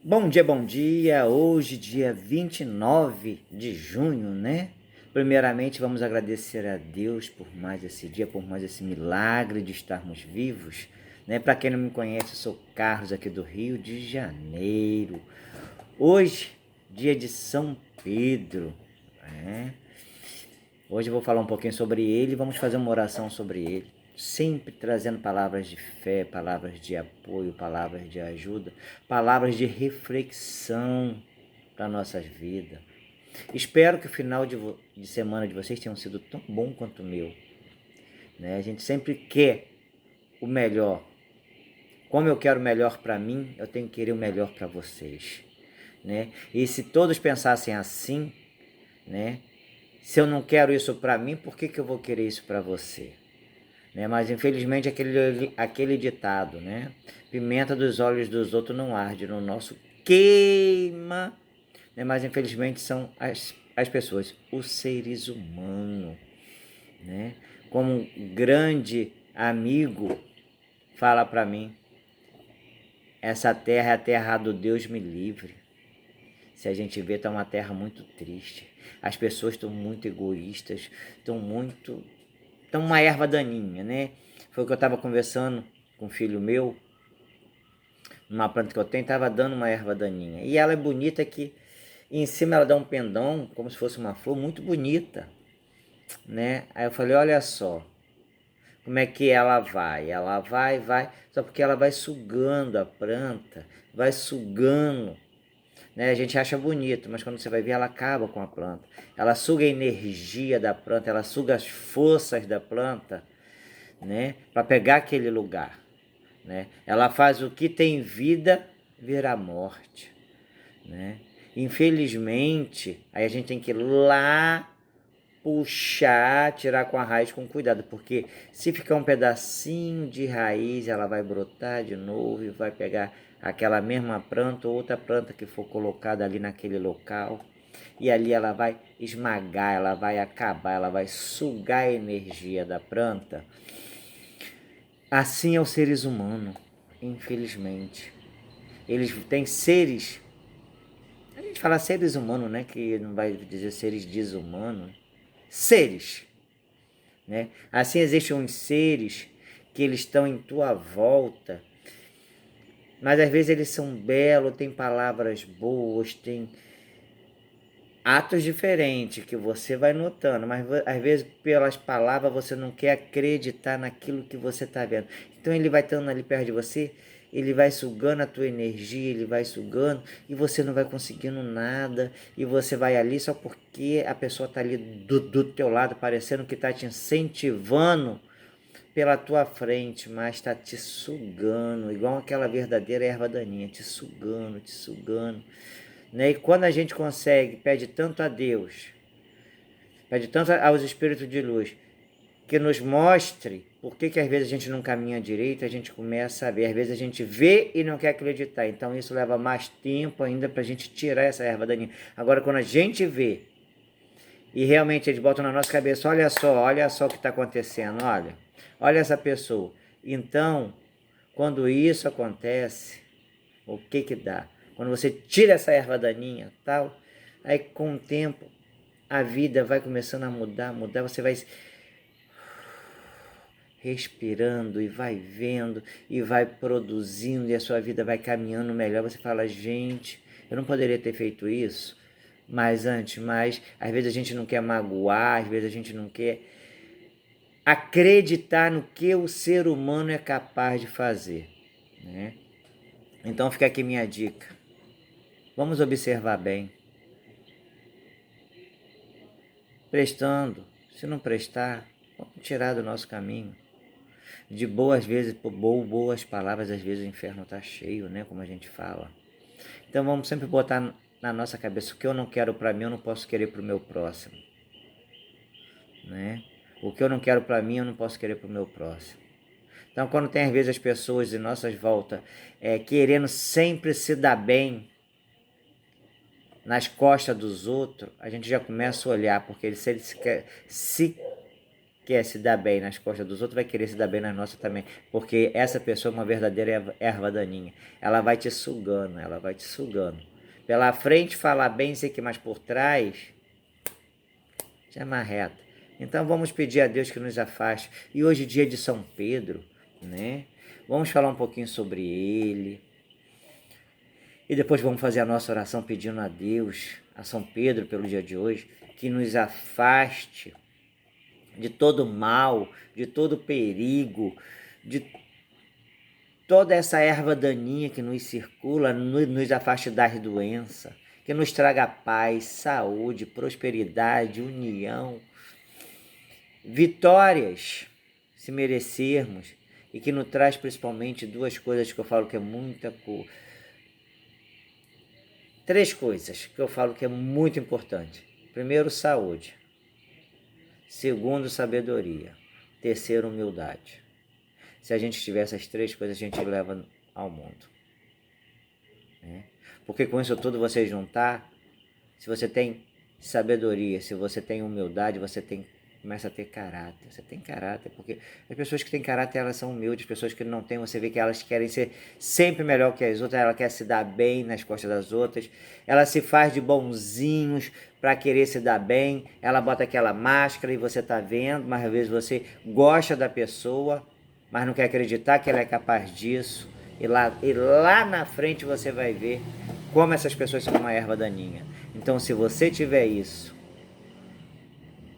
Bom dia, bom dia. Hoje, dia 29 de junho, né? Primeiramente, vamos agradecer a Deus por mais esse dia, por mais esse milagre de estarmos vivos, né? Para quem não me conhece, eu sou Carlos aqui do Rio de Janeiro. Hoje, dia de São Pedro, né? Hoje eu vou falar um pouquinho sobre ele e vamos fazer uma oração sobre ele. Sempre trazendo palavras de fé, palavras de apoio, palavras de ajuda, palavras de reflexão para nossas vidas. Espero que o final de semana de vocês tenha sido tão bom quanto o meu, né? A gente sempre quer o melhor. Como eu quero o melhor para mim, eu tenho que querer o melhor para vocês, né? E se todos pensassem assim, né? Se eu não quero isso para mim, por que eu vou querer isso para você? Né? Mas infelizmente aquele ditado, né? Pimenta dos olhos dos outros não arde, no nosso queima. Né? Mas infelizmente são as pessoas, os seres humanos. Né? Como um grande amigo fala para mim, essa terra é a terra do Deus me livre. Se a gente vê, está uma terra muito triste. As pessoas estão muito egoístas, estão uma erva daninha, né? Foi o que eu estava conversando com um filho meu, numa planta que eu tenho, estava dando uma erva daninha. E ela é bonita que em cima ela dá um pendão, como se fosse uma flor, muito bonita, né? Aí eu falei, olha só, como é que ela vai? Ela vai, só porque ela vai sugando a planta, vai sugando, né? A gente acha bonito, mas quando você vai ver, ela acaba com a planta. Ela suga a energia da planta, ela suga as forças da planta, né? Para pegar aquele lugar, né? Ela faz o que tem vida virar morte, né? Infelizmente, aí a gente tem que ir lá puxar, tirar com a raiz com cuidado, porque se ficar um pedacinho de raiz, ela vai brotar de novo e vai pegar aquela mesma planta ou outra planta que for colocada ali naquele local. E ali ela vai esmagar, ela vai acabar, ela vai sugar a energia da planta. Assim é os seres humanos, infelizmente. Eles têm seres, a gente fala seres humanos, né? Que não vai dizer seres desumanos. Seres, né? Assim existem uns seres que eles estão em tua volta, mas às vezes eles são belos, têm palavras boas, têm atos diferentes que você vai notando, mas às vezes pelas palavras você não quer acreditar naquilo que você está vendo. Então ele vai estando ali perto de você, ele vai sugando a tua energia, ele vai sugando e você não vai conseguindo nada e você vai ali só porque a pessoa está ali do teu lado, parecendo que está te incentivando pela tua frente, mas está te sugando, igual aquela verdadeira erva daninha, te sugando, né? E quando a gente consegue, pede tanto a Deus, pede tanto aos espíritos de luz, que nos mostre por que às vezes a gente não caminha direito, a gente começa a ver, às vezes a gente vê e não quer acreditar, então isso leva mais tempo ainda para a gente tirar essa erva daninha. Agora quando a gente vê, e realmente eles botam na nossa cabeça, olha só o que está acontecendo, olha essa pessoa. Então, quando isso acontece, o que que dá? Quando você tira essa erva daninha, tal, aí com o tempo a vida vai começando a mudar, você vai respirando e vai vendo e vai produzindo e a sua vida vai caminhando melhor. Você fala, gente, eu não poderia ter feito isso mais antes, mas às vezes a gente não quer magoar, às vezes a gente não quer acreditar no que o ser humano é capaz de fazer, né? Então fica aqui minha dica. Vamos observar bem. Prestando, se não prestar, vamos tirar do nosso caminho. De boas vezes, por boas palavras, às vezes o inferno está cheio, né? Como a gente fala. Então vamos sempre botar na nossa cabeça o que eu não quero para mim, eu não posso querer para o meu próximo, né? O que eu não quero para mim, eu não posso querer para o meu próximo. Então, quando tem às vezes as pessoas em nossas voltas querendo sempre se dar bem nas costas dos outros, a gente já começa a olhar, porque se quer se dar bem nas costas dos outros, vai querer se dar bem nas nossas também. Porque essa pessoa é uma verdadeira erva daninha. Ela vai te sugando, ela vai te sugando. Pela frente falar bem, sei que mais por trás, já marreta. Então vamos pedir a Deus que nos afaste. E hoje, dia de São Pedro, né? Vamos falar um pouquinho sobre ele. E depois vamos fazer a nossa oração pedindo a Deus, a São Pedro, pelo dia de hoje, que nos afaste de todo mal, de todo perigo, de toda essa erva daninha que nos circula, nos afaste das doenças, que nos traga paz, saúde, prosperidade, união, vitórias, se merecermos, e que nos traz principalmente duas coisas que eu falo que é muita coisa. Três coisas que eu falo que é muito importante. Primeiro, saúde. Segundo, sabedoria. Terceiro, humildade. Se a gente tiver essas três coisas, a gente leva ao mundo. Né? Porque com isso tudo você juntar, se você tem sabedoria, se você tem humildade, você começa a ter caráter. Você tem caráter, porque as pessoas que têm caráter, elas são humildes. As pessoas que não têm, você vê que elas querem ser sempre melhor que as outras, ela quer se dar bem nas costas das outras, ela se faz de bonzinhos para querer se dar bem, ela bota aquela máscara e você tá vendo, mas às vezes você gosta da pessoa, mas não quer acreditar que ela é capaz disso, e lá na frente você vai ver como essas pessoas são uma erva daninha. Então, se você tiver isso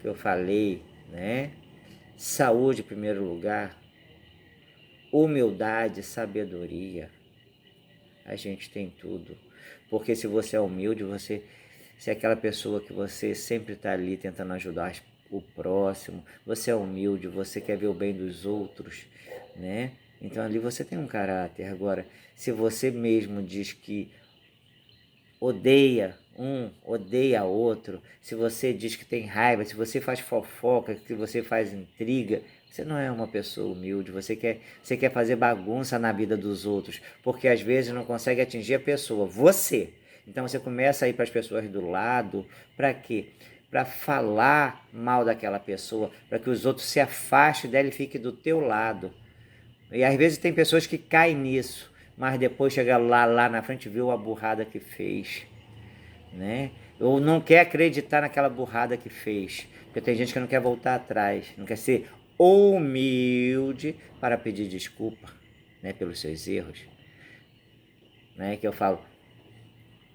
que eu falei, né? Saúde em primeiro lugar, humildade, sabedoria, a gente tem tudo. Porque se você é humilde, se é aquela pessoa que você sempre está ali tentando ajudar o próximo, você é humilde, você quer ver o bem dos outros, né? Então ali você tem um caráter. Agora, se você mesmo diz que odeia um, odeia outro, se você diz que tem raiva, se você faz fofoca, se você faz intriga, você não é uma pessoa humilde, você quer fazer bagunça na vida dos outros, porque às vezes não consegue atingir a pessoa, você. Então você começa a ir para as pessoas do lado, para quê? Para falar mal daquela pessoa, para que os outros se afastem dela e fiquem do teu lado. E às vezes tem pessoas que caem nisso, mas depois chega lá na frente e viu a burrada que fez, né? Ou não quer acreditar naquela burrada que fez, porque tem gente que não quer voltar atrás, não quer ser humilde para pedir desculpa, né, pelos seus erros, né? Que eu falo,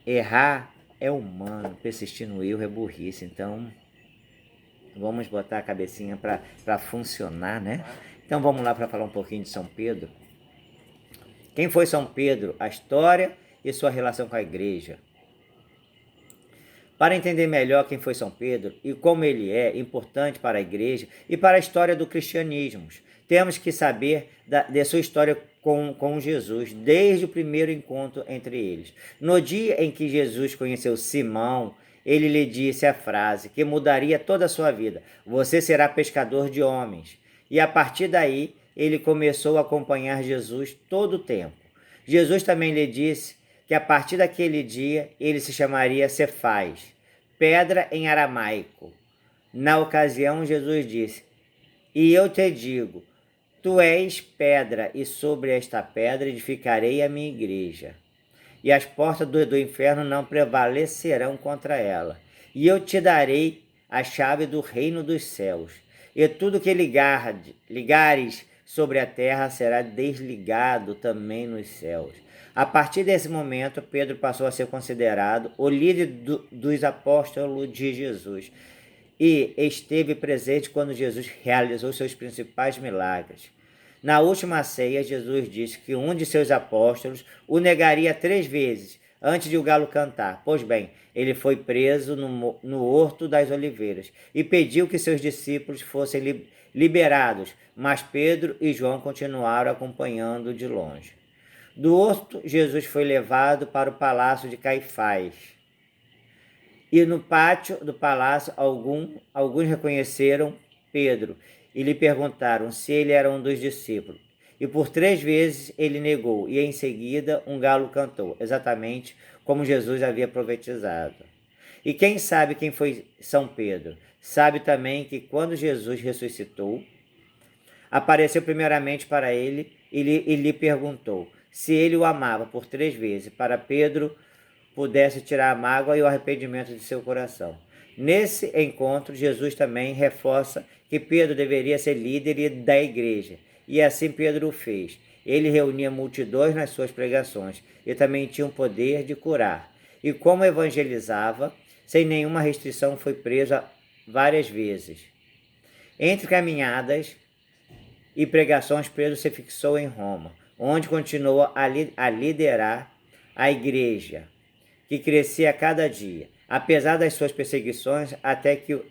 errar é humano, persistir no erro é burrice. Então vamos botar a cabecinha para funcionar, né? Então vamos lá para falar um pouquinho de São Pedro. Quem foi São Pedro? A história e sua relação com a igreja. Para entender melhor quem foi São Pedro e como ele é importante para a igreja e para a história do cristianismo, temos que saber de sua história com Jesus, desde o primeiro encontro entre eles. No dia em que Jesus conheceu Simão, ele lhe disse a frase que mudaria toda a sua vida: você será pescador de homens. E a partir daí, ele começou a acompanhar Jesus todo o tempo. Jesus também lhe disse que a partir daquele dia ele se chamaria Cefás, pedra em aramaico. Na ocasião, Jesus disse: e eu te digo, tu és pedra, e sobre esta pedra edificarei a minha igreja. E as portas do inferno não prevalecerão contra ela. E eu te darei a chave do reino dos céus. E tudo que ligares sobre a terra será desligado também nos céus. A partir desse momento, Pedro passou a ser considerado o líder dos apóstolos de Jesus e esteve presente quando Jesus realizou seus principais milagres. Na última ceia, Jesus disse que um de seus apóstolos o negaria 3 vezes antes de o galo cantar. Pois bem, ele foi preso no Horto das Oliveiras e pediu que seus discípulos fossem liberados, mas Pedro e João continuaram acompanhando de longe. Do horto, Jesus foi levado para o palácio de Caifás. E no pátio do palácio, alguns reconheceram Pedro e lhe perguntaram se ele era um dos discípulos. E por 3 vezes ele negou, e em seguida um galo cantou, exatamente como Jesus havia profetizado. E quem sabe quem foi São Pedro? Sabe também que quando Jesus ressuscitou, apareceu primeiramente para ele e lhe perguntou se ele o amava por 3 vezes, para Pedro pudesse tirar a mágoa e o arrependimento de seu coração. Nesse encontro, Jesus também reforça que Pedro deveria ser líder da igreja, e assim Pedro o fez. Ele reunia multidões nas suas pregações e também tinha o poder de curar. E como evangelizava, sem nenhuma restrição, foi preso várias vezes. Entre caminhadas e pregações, Pedro se fixou em Roma, onde continuou a liderar a igreja, que crescia a cada dia, apesar das suas perseguições, até que os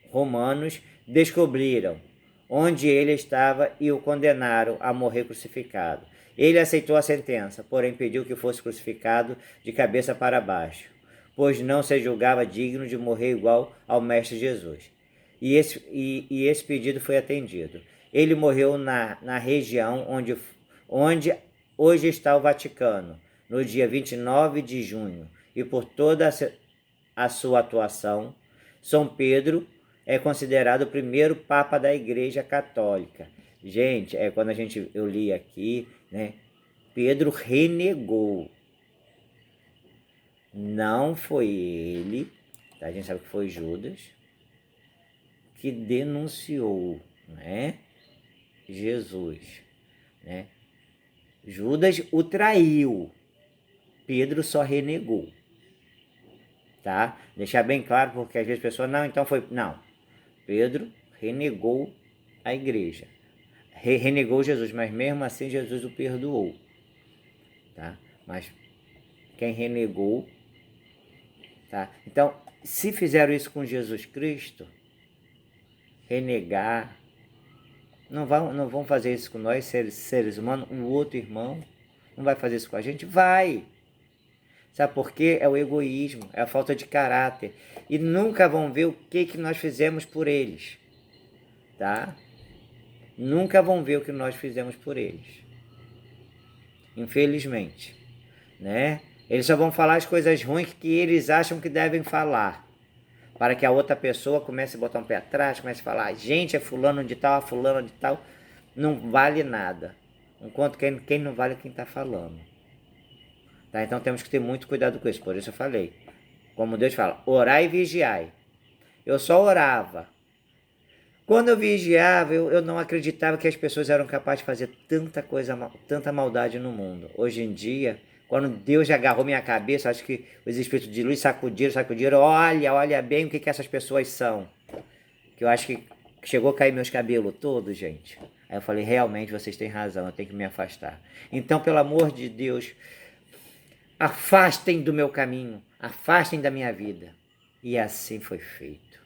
romanos descobriram onde ele estava e o condenaram a morrer crucificado. Ele aceitou a sentença, porém pediu que fosse crucificado de cabeça para baixo, pois não se julgava digno de morrer igual ao Mestre Jesus. E esse pedido foi atendido. Ele morreu na região onde hoje está o Vaticano, no dia 29 de junho, e por toda a sua atuação, São Pedro é considerado o primeiro Papa da Igreja Católica. Gente, quando eu li aqui, né, Pedro renegou. Não foi ele, tá? A gente sabe que foi Judas, que denunciou, né, Jesus, né? Judas o traiu, Pedro só renegou, tá? Deixar bem claro, porque às vezes a pessoa, não, então foi... Não, Pedro renegou a igreja, renegou Jesus, mas mesmo assim Jesus o perdoou, tá? Mas quem renegou, tá? Então, se fizeram isso com Jesus Cristo, renegar, não vão fazer isso com nós, seres humanos, um outro irmão, não vai fazer isso com a gente? Vai! Sabe por quê? É o egoísmo, é a falta de caráter. E nunca vão ver o que nós fizemos por eles, tá? Nunca vão ver o que nós fizemos por eles. Infelizmente, né? Eles só vão falar as coisas ruins que eles acham que devem falar, para que a outra pessoa comece a botar um pé atrás, comece a falar, gente, é fulano de tal, fulano de tal, não vale nada. Enquanto quem não vale é quem está falando. Tá? Então temos que ter muito cuidado com isso, por isso eu falei. Como Deus fala, orai e vigiai. Eu só orava. Quando eu vigiava, eu não acreditava que as pessoas eram capazes de fazer tanta coisa, tanta maldade no mundo. Hoje em dia, quando Deus agarrou minha cabeça, acho que os espíritos de luz sacudiram, olha bem o que essas pessoas são. Que eu acho que chegou a cair meus cabelos todos, gente. Aí eu falei, realmente vocês têm razão, eu tenho que me afastar. Então, pelo amor de Deus, afastem do meu caminho, afastem da minha vida. E assim foi feito.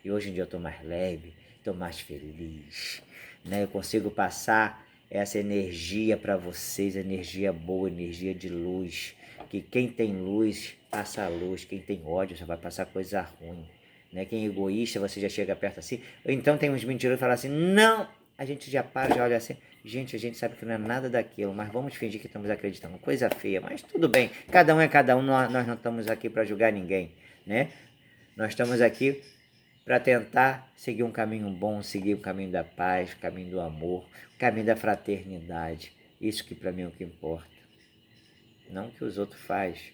E hoje em dia eu estou mais leve, estou mais feliz, né? Eu consigo passar essa energia para vocês, energia boa, energia de luz. Que quem tem luz, passa a luz. Quem tem ódio, só vai passar coisa ruim. Né? Quem é egoísta, você já chega perto assim. Ou então tem uns mentirosos que falam assim, não! A gente já para, já olha assim. Gente, a gente sabe que não é nada daquilo, mas vamos fingir que estamos acreditando. Coisa feia, mas tudo bem. Cada um é cada um, nós não estamos aqui para julgar ninguém, né? Nós estamos aqui para tentar seguir um caminho bom, seguir o caminho da paz, o caminho do amor, o caminho da fraternidade. Isso que para mim é o que importa. Não o que os outros fazem.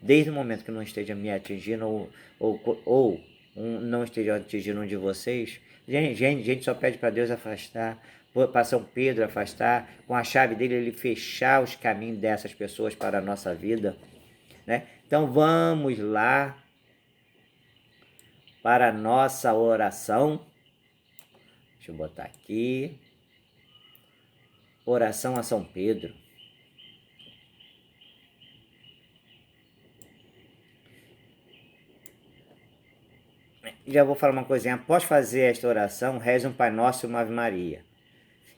Desde o momento que não esteja me atingindo ou não esteja atingindo um de vocês, gente só pede para Deus afastar, para São Pedro afastar, com a chave dele ele fechar os caminhos dessas pessoas para a nossa vida, né? Então vamos lá para a nossa oração. Deixa eu botar aqui. Oração a São Pedro. Já vou falar uma coisinha. Após fazer esta oração, reze um Pai Nosso e uma Ave Maria.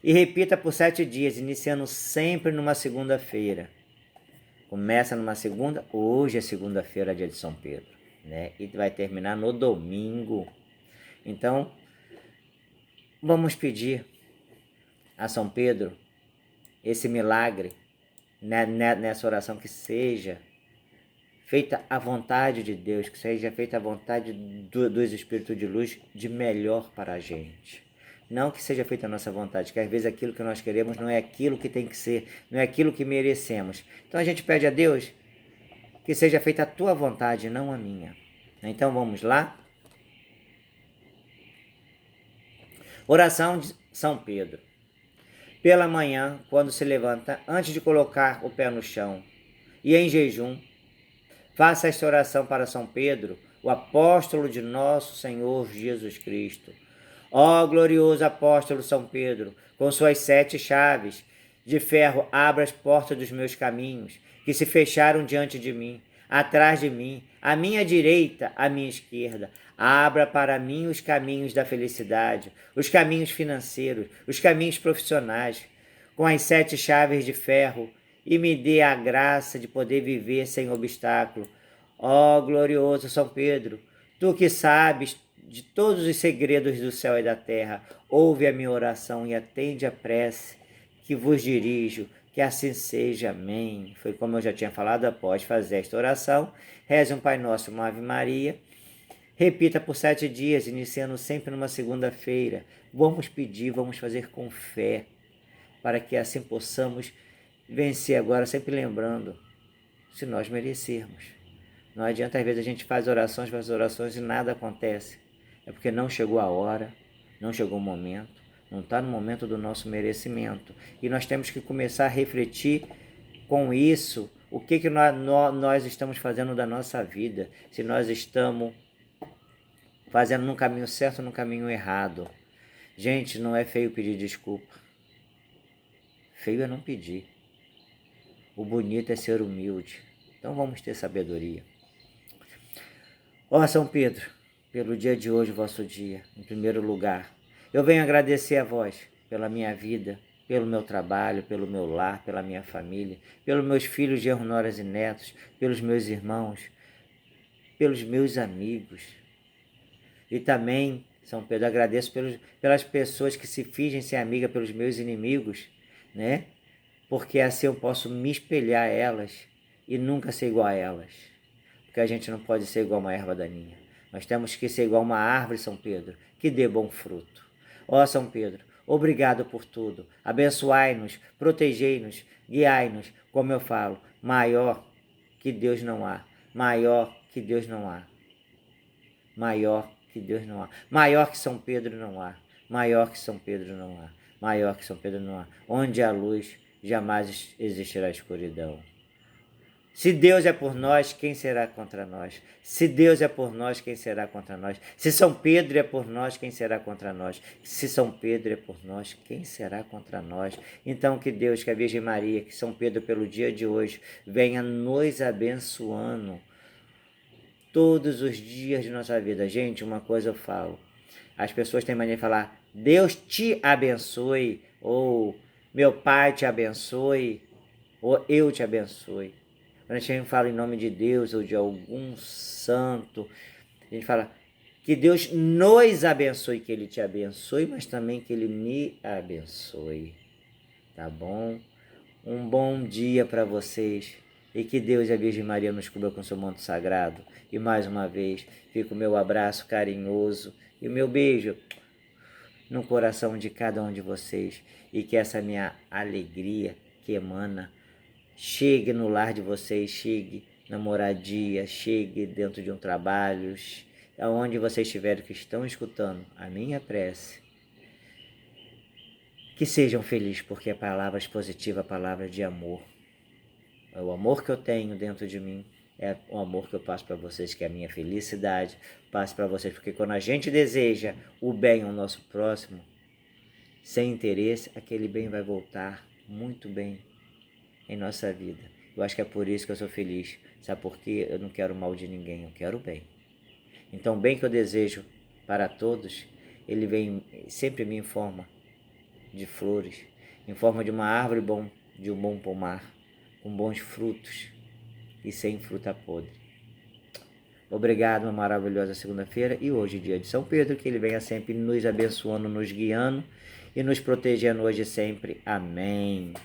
E repita por 7 dias, iniciando sempre numa segunda-feira. Começa numa segunda, hoje é segunda-feira, dia de São Pedro, né? E vai terminar no domingo. Então, vamos pedir a São Pedro esse milagre, né, nessa oração, que seja feita a vontade de Deus, que seja feita a vontade dos Espíritos de luz de melhor para a gente. Não que seja feita a nossa vontade, que às vezes aquilo que nós queremos não é aquilo que tem que ser, não é aquilo que merecemos. Então a gente pede a Deus que seja feita a tua vontade, não a minha. Então vamos lá? Oração de São Pedro. Pela manhã, quando se levanta, antes de colocar o pé no chão, e em jejum, faça esta oração para São Pedro, o apóstolo de nosso Senhor Jesus Cristo. Ó glorioso apóstolo São Pedro, com suas 7 chaves de ferro, abra as portas dos meus caminhos, que se fecharam diante de mim, atrás de mim, à minha direita, à minha esquerda. Abra para mim os caminhos da felicidade, os caminhos financeiros, os caminhos profissionais, com as 7 chaves de ferro, e me dê a graça de poder viver sem obstáculo. Ó glorioso São Pedro, tu que sabes de todos os segredos do céu e da terra, ouve a minha oração e atende a prece que vos dirijo, que assim seja, amém. Foi como eu já tinha falado, após fazer esta oração, reze um Pai Nosso, uma Ave Maria, repita por 7 dias, iniciando sempre numa segunda-feira. Vamos pedir, vamos fazer com fé, para que assim possamos vencer agora, sempre lembrando, se nós merecermos. Não adianta, às vezes, a gente faz orações e nada acontece. É porque não chegou a hora, não chegou o momento, não está no momento do nosso merecimento. E nós temos que começar a refletir com isso, o que nós estamos fazendo da nossa vida, se nós estamos fazendo no caminho certo ou no caminho errado. Gente, não é feio pedir desculpa. Feio é não pedir. O bonito é ser humilde. Então vamos ter sabedoria. Ó São Pedro, pelo dia de hoje, vosso dia, em primeiro lugar, eu venho agradecer a vós pela minha vida, pelo meu trabalho, pelo meu lar, pela minha família, pelos meus filhos, genros, noras e netos, pelos meus irmãos, pelos meus amigos. E também, São Pedro, agradeço pelas pessoas que se fingem ser amigas, pelos meus inimigos, né? Porque assim eu posso me espelhar a elas e nunca ser igual a elas. Porque a gente não pode ser igual a uma erva daninha. Nós temos que ser igual a uma árvore, São Pedro, que dê bom fruto. Ó São Pedro, obrigado por tudo. Abençoai-nos, protegei-nos, guiai-nos, como eu falo, maior que Deus não há. Maior que Deus não há. Maior que Deus não há. Maior que São Pedro não há. Maior que São Pedro não há. Maior que São Pedro não há. Onde há luz, jamais existirá escuridão. Se Deus é por nós, quem será contra nós? Se Deus é por nós, quem será contra nós? Se São Pedro é por nós, quem será contra nós? Se São Pedro é por nós, quem será contra nós? Então que Deus, que a Virgem Maria, que São Pedro pelo dia de hoje, venha nos abençoando todos os dias de nossa vida. Gente, uma coisa eu falo, as pessoas têm mania de falar, Deus te abençoe, ou meu Pai te abençoe, ou eu te abençoe. Quando a gente fala em nome de Deus ou de algum santo, a gente fala que Deus nos abençoe, que Ele te abençoe, mas também que Ele me abençoe. Tá bom? Um bom dia para vocês e que Deus e a Virgem Maria nos cubra com seu manto sagrado. E mais uma vez, fica o meu abraço carinhoso e o meu beijo no coração de cada um de vocês. E que essa minha alegria que emana chegue no lar de vocês, chegue na moradia, chegue dentro de um trabalho, aonde vocês estiverem que estão escutando a minha prece. Que sejam felizes, porque a palavra positiva, a palavra de amor. É o amor que eu tenho dentro de mim, é o amor que eu passo para vocês, que é a minha felicidade, passo para vocês, porque quando a gente deseja o bem ao nosso próximo, sem interesse, aquele bem vai voltar muito bem em nossa vida. Eu acho que é por isso que eu sou feliz. Sabe por quê? Eu não quero mal de ninguém, eu quero o bem. Então o bem que eu desejo para todos, ele vem sempre me em forma de flores, em forma de uma árvore de um bom pomar, com bons frutos e sem fruta podre. Obrigado, uma maravilhosa segunda-feira e hoje, dia de São Pedro, que ele venha sempre nos abençoando, nos guiando e nos protegendo hoje e sempre. Amém.